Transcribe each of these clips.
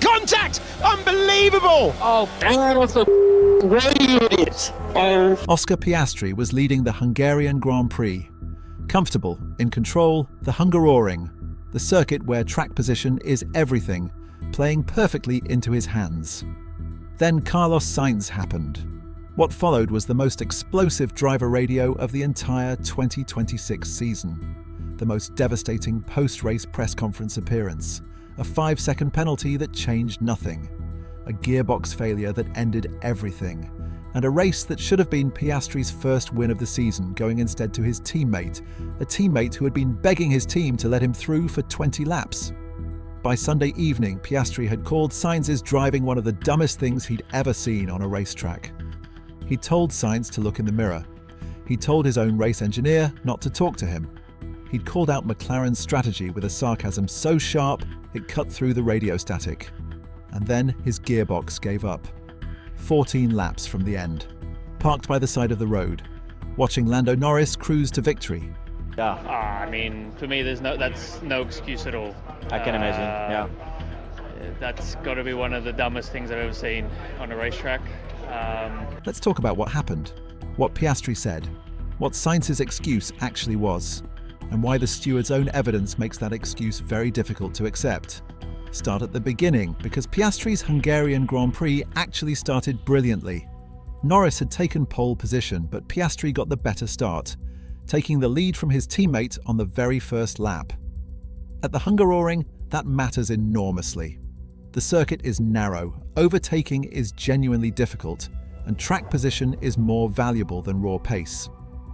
contact! Unbelievable! Oh, what the were you idiots? Oscar Piastri was leading the Hungarian Grand Prix. Comfortable, in control, the Hungaroring, the circuit where track position is everything, playing perfectly into his hands. Then Carlos Sainz happened. What followed was the most explosive driver radio of the entire 2026 season. The most devastating post-race press conference appearance. A 5-second penalty that changed nothing. A gearbox failure that ended everything. And a race that should have been Piastri's first win of the season going instead to his teammate, a teammate who had been begging his team to let him through for 20 laps. By Sunday evening, Piastri had called Sainz's driving one of the dumbest things he'd ever seen on a racetrack. He told Sainz to look in the mirror. He told his own race engineer not to talk to him. He'd called out McLaren's strategy with a sarcasm so sharp it cut through the radio static. And then his gearbox gave up. 14 laps from the end, parked by the side of the road, watching Lando Norris cruise to victory. Yeah, I mean, for me, that's no excuse at all. I can imagine, yeah. That's got to be one of the dumbest things I've ever seen on a racetrack. Let's talk about what happened, what Piastri said, what Sainz's excuse actually was, and why the steward's own evidence makes that excuse very difficult to accept. Start at the beginning, because Piastri's Hungarian Grand Prix actually started brilliantly. Norris had taken pole position, but Piastri got the better start, taking the lead from his teammate on the very first lap. At the Hungaroring, that matters enormously. The circuit is narrow, overtaking is genuinely difficult, and track position is more valuable than raw pace.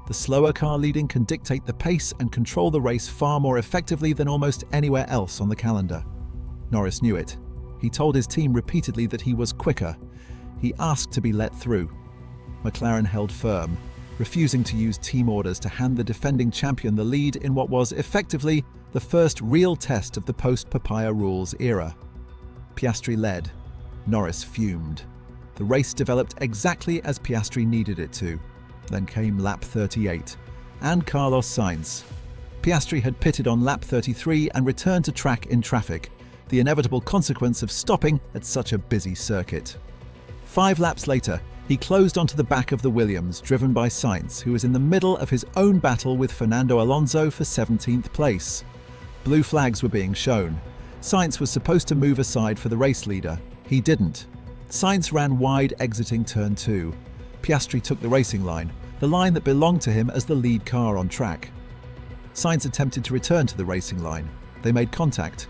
The slower car leading can dictate the pace and control the race far more effectively than almost anywhere else on the calendar. Norris knew it. He told his team repeatedly that he was quicker. He asked to be let through. McLaren held firm, refusing to use team orders to hand the defending champion the lead in what was effectively the first real test of the post-Papaya rules era. Piastri led. Norris fumed. The race developed exactly as Piastri needed it to. Then came lap 38, and Carlos Sainz. Piastri had pitted on lap 33 and returned to track in traffic, the inevitable consequence of stopping at such a busy circuit. 5 laps later, he closed onto the back of the Williams, driven by Sainz, who was in the middle of his own battle with Fernando Alonso for 17th place. Blue flags were being shown. Sainz was supposed to move aside for the race leader. He didn't. Sainz ran wide exiting turn 2. Piastri took the racing line, the line that belonged to him as the lead car on track. Sainz attempted to return to the racing line. They made contact.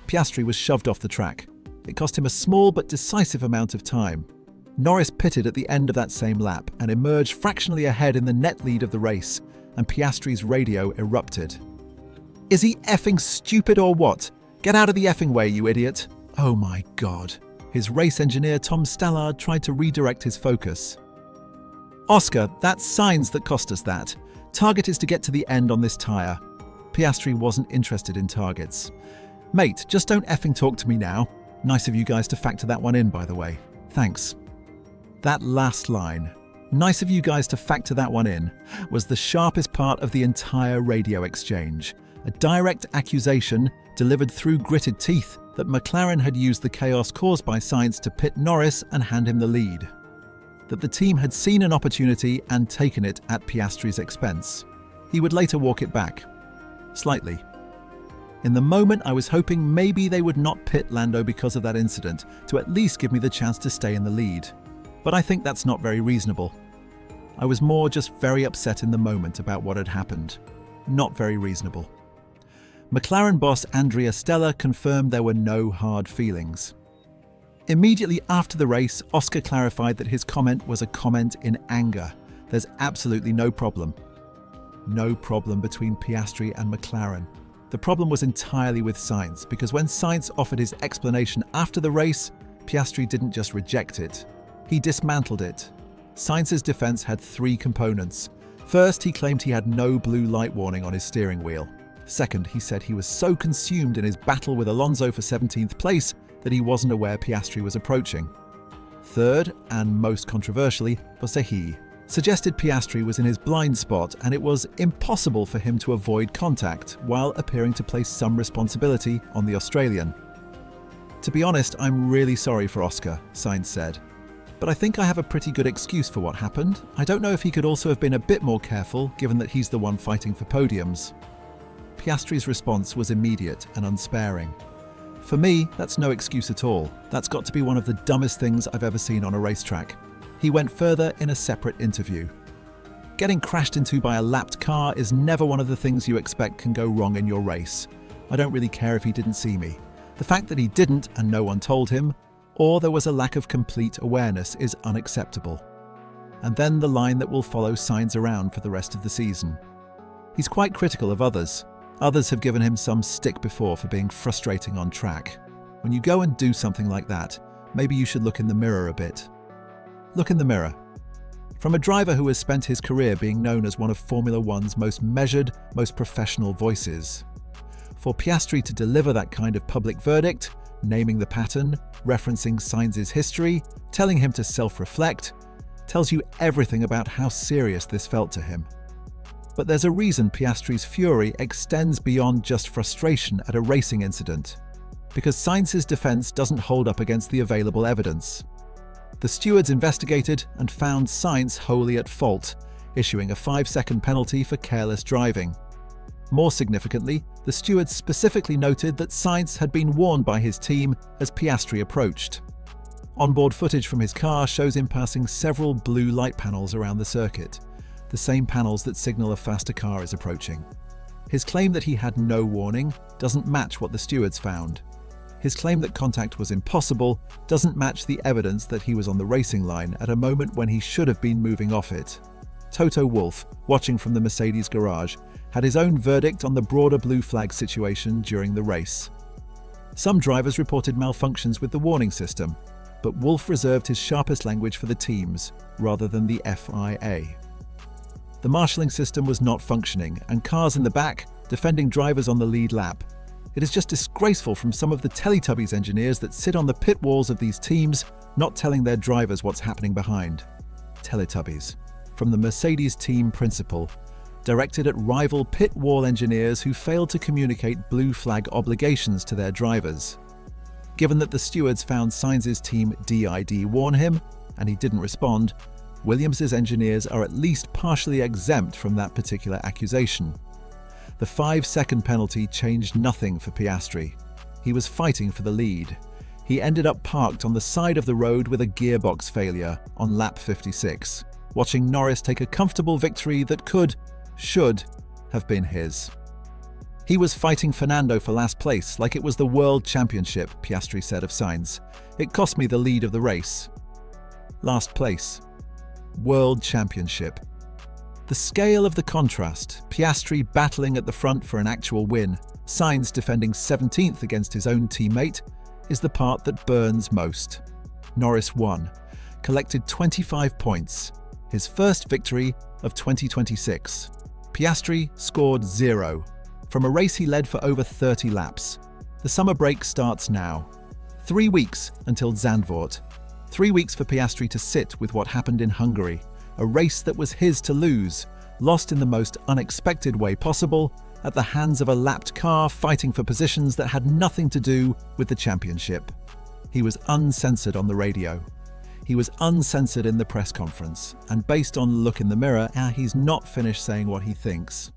Piastri was shoved off the track. It cost him a small but decisive amount of time. Norris pitted at the end of that same lap and emerged fractionally ahead in the net lead of the race, and Piastri's radio erupted. "Is he effing stupid or what? Get out of the effing way, you idiot!" Oh my God. His race engineer Tom Stallard tried to redirect his focus. "Oscar, that's Sainz that cost us that. Target is to get to the end on this tyre." Piastri wasn't interested in targets. "Mate, just don't effing talk to me now." Nice of you guys to factor that one in, by the way. Thanks. That last line, "nice of you guys to factor that one in," was the sharpest part of the entire radio exchange. A direct accusation delivered through gritted teeth that McLaren had used the chaos caused by Sainz to pit Norris and hand him the lead. That the team had seen an opportunity and taken it at Piastri's expense. He would later walk it back. Slightly. In the moment, I was hoping maybe they would not pit Lando because of that incident, to at least give me the chance to stay in the lead. But I think that's not very reasonable. I was more just very upset in the moment about what had happened. Not very reasonable. McLaren boss Andrea Stella confirmed there were no hard feelings. Immediately after the race, Oscar clarified that his comment was a comment in anger. There's absolutely no problem. No problem between Piastri and McLaren. The problem was entirely with Sainz, because when Sainz offered his explanation after the race, Piastri didn't just reject it. He dismantled it. Sainz's defense had 3 components. First, he claimed he had no blue light warning on his steering wheel. Second, he said he was so consumed in his battle with Alonso for 17th place that he wasn't aware Piastri was approaching. Third, and most controversially, Bosehi suggested Piastri was in his blind spot and it was impossible for him to avoid contact while appearing to place some responsibility on the Australian. To be honest, I'm really sorry for Oscar, Sainz said. But I think I have a pretty good excuse for what happened. I don't know if he could also have been a bit more careful, given that he's the one fighting for podiums. Piastri's response was immediate and unsparing. For me, that's no excuse at all. That's got to be one of the dumbest things I've ever seen on a racetrack. He went further in a separate interview. Getting crashed into by a lapped car is never one of the things you expect can go wrong in your race. I don't really care if he didn't see me. The fact that he didn't and no one told him, or there was a lack of complete awareness, is unacceptable. And then the line that will follow Sainz around for the rest of the season. He's quite critical of others. Others have given him some stick before for being frustrating on track. When you go and do something like that, maybe you should look in the mirror a bit. Look in the mirror. From a driver who has spent his career being known as one of Formula One's most measured, most professional voices. For Piastri to deliver that kind of public verdict, naming the pattern, referencing Sainz's history, telling him to self-reflect, tells you everything about how serious this felt to him. But there's a reason Piastri's fury extends beyond just frustration at a racing incident, because Sainz's defense doesn't hold up against the available evidence. The stewards investigated and found Sainz wholly at fault, issuing a 5-second penalty for careless driving. More significantly, the stewards specifically noted that Sainz had been warned by his team as Piastri approached. Onboard footage from his car shows him passing several blue light panels around the circuit, the same panels that signal a faster car is approaching. His claim that he had no warning doesn't match what the stewards found. His claim that contact was impossible doesn't match the evidence that he was on the racing line at a moment when he should have been moving off it. Toto Wolff, watching from the Mercedes garage, had his own verdict on the broader blue flag situation during the race. Some drivers reported malfunctions with the warning system, but Wolff reserved his sharpest language for the teams rather than the FIA. The marshalling system was not functioning, and cars in the back defending drivers on the lead lap. It is just disgraceful from some of the Teletubbies engineers that sit on the pit walls of these teams, not telling their drivers what's happening behind. Teletubbies. From the Mercedes team principal, directed at rival pit wall engineers who failed to communicate blue flag obligations to their drivers. Given that the stewards found Sainz's team DID warn him, and he didn't respond, Williams' engineers are at least partially exempt from that particular accusation. The 5-second penalty changed nothing for Piastri. He was fighting for the lead. He ended up parked on the side of the road with a gearbox failure on lap 56, watching Norris take a comfortable victory that should have been his. He was fighting Fernando for last place like it was the World Championship, Piastri said of Sainz. It cost me the lead of the race. Last place. World Championship. The scale of the contrast, Piastri battling at the front for an actual win, Sainz defending 17th against his own teammate, is the part that burns most. Norris won, collected 25 points, his first victory of 2026. Piastri scored 0, from a race he led for over 30 laps. The summer break starts now. 3 weeks until Zandvoort. 3 weeks for Piastri to sit with what happened in Hungary, a race that was his to lose, lost in the most unexpected way possible, at the hands of a lapped car fighting for positions that had nothing to do with the championship. He was uncensored on the radio. He was uncensored in the press conference, and based on look in the mirror, he's not finished saying what he thinks.